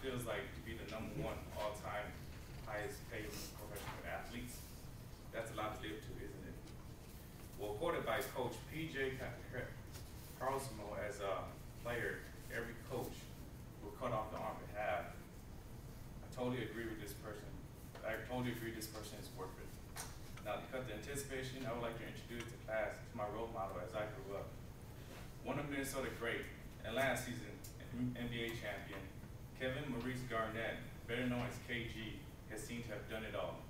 feels like to be the #1 all-time highest paid professional athletes? That's a lot to live to, isn't it? Well, quoted by Coach P.J. Carlsmo as a player, every coach will cut off the arm in half. I totally agree with this person. I totally agree this person is worth it. Now, to cut the anticipation, I would like to introduce the class to my role model as I grew up. One of Minnesota great and last season NBA champion, Kevin Maurice Garnett, better known as KG, has seemed to have done it all.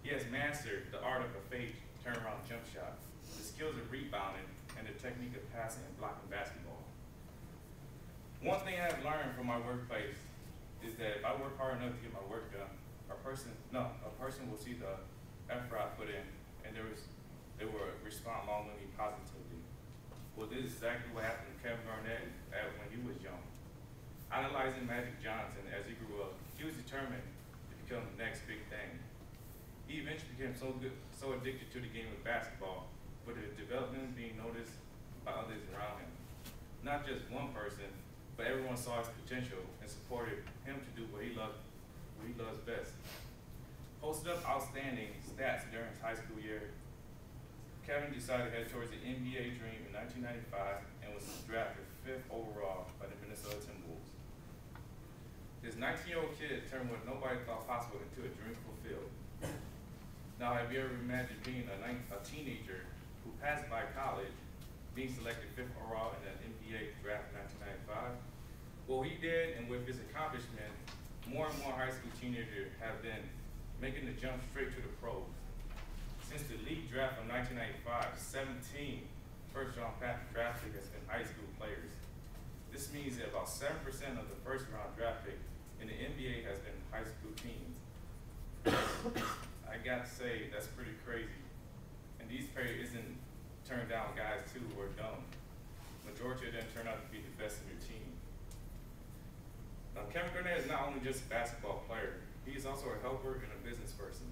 He has mastered the art of a fake turnaround jump shot, the skills of rebounding, and the technique of passing and blocking basketball. One thing I've learned from my workplace is that if I work hard enough to get my work done, a person will see the effort I put in, and they will respond long-living positively. Well, this is exactly what happened to Kevin Garnett when he was young. Analyzing Magic Johnson as he grew up, he was determined to become the next big thing. He eventually became so addicted to the game of basketball, but his development being noticed by others around him. Not just one person, but everyone saw his potential and supported him to do what he loves best. Posted up outstanding stats during his high school year, Kevin decided to head towards the NBA dream in 1995 and was drafted 5th overall by the Minnesota Timberwolves. This 19-year-old kid turned what nobody thought possible into a dream fulfilled. Now, have you ever imagined being a teenager who passed by college, being selected 5th overall in the NBA draft in 1995? Well, he did, and with his accomplishment, more and more high school teenagers have been making the jump straight to the pros. Since the league draft of 1995, 17 first-round draft picks has been high school players. This means that about 7% of the first-round draft pick in the NBA has been high school teams. I got to say, that's pretty crazy. And these players isn't turned down guys too who are dumb. Majority of them turn out to be the best in their team. Now, Kevin Garnett is not only just a basketball player, he is also a helper and a business person.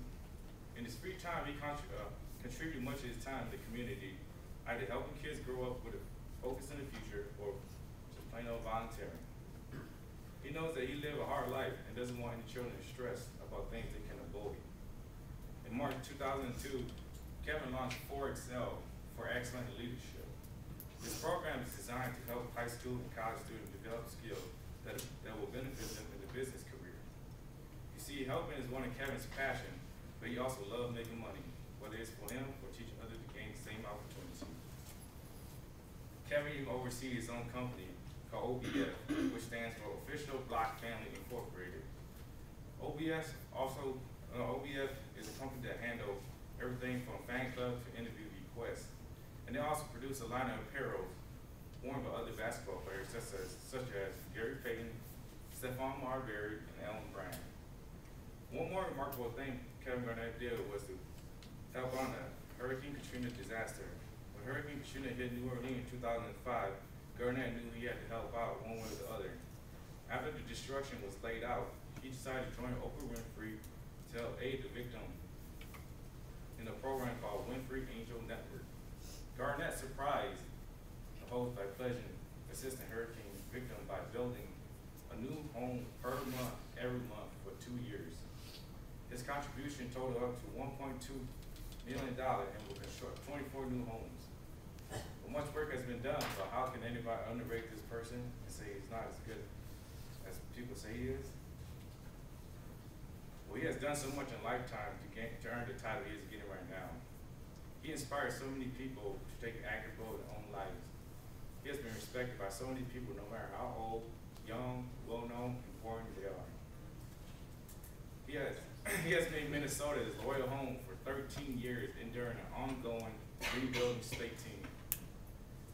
In his free time, he contributed much of his time to the community, either helping kids grow up with a focus in the future or just plain old volunteering. He knows that he lived a hard life and doesn't want any children to stress about things they can avoid. In March 2002, Kevin launched 4Excel for Excellent Leadership. This program is designed to help high school and college students develop skills that will benefit them in their business career. You see, helping is one of Kevin's passions, but he also loves making money, whether it's for him or teaching others to gain the same opportunity. Kevin even oversees his own company called OBF, which stands for Official Block Family Incorporated. OBF is a company that handles everything from fan clubs to interview requests. And they also produce a line of apparel worn by other basketball players such as Gary Payton, Stephon Marbury, and Allen Bryant. One more remarkable thing Kevin Garnett did was to help on the Hurricane Katrina disaster. When Hurricane Katrina hit New Orleans in 2005, Garnett knew he had to help out one way or the other. After the destruction was laid out, he decided to join Oprah Winfrey to help aid the victim in a program called Winfrey Angel Network. Garnett surprised the host by pledging assisting hurricane victims by building a new home per month, every month for 2 years. His contribution totaled up to $1.2 million and will construct 24 new homes. But much work has been done, so how can anybody underrate this person and say he's not as good as people say he is? Well, he has done so much in lifetime to earn the title he is getting right now. He inspires so many people to take an active role in their own lives. He has been respected by so many people, no matter how old, young, well-known, and foreign they are. He has made Minnesota his loyal home for 13 years, enduring an ongoing rebuilding state team.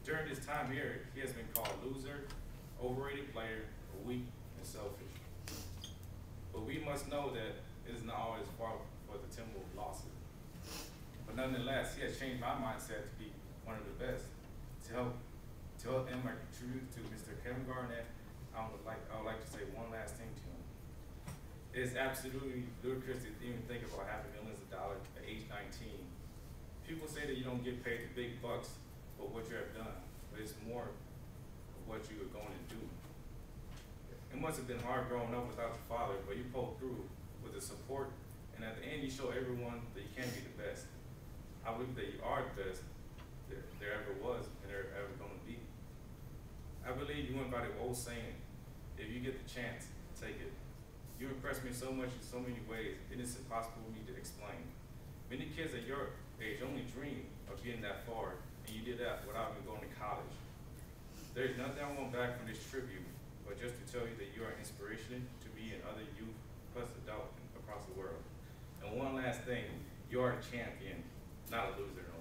During this time here, he has been called loser, overrated player, weak, and selfish. But we must know that it is not always fault for the Timberwolves losses. But nonetheless, he has changed my mindset to be one of the best. To help him contribute to Mr. Kevin Garnett, I would like to say one last thing to him. It is absolutely ludicrous to even think about having millions of dollars at age 19. People say that you don't get paid the big bucks for what you have done, but it's more of what you are going to do. It must have been hard growing up without your father, but you pulled through with the support, and at the end you show everyone that you can be the best. I believe that you are the best there ever was and there ever gonna be. I believe you went by the old saying, if you get the chance, take it. You impressed me so much in so many ways, it is impossible for me to explain. Many kids at your age only dream of getting that far, and you did that without even going to college. There's nothing I want back from this tribute, but just to tell you that you are an inspiration to me and other youth plus adults across the world. And one last thing, you are a champion, not a loser.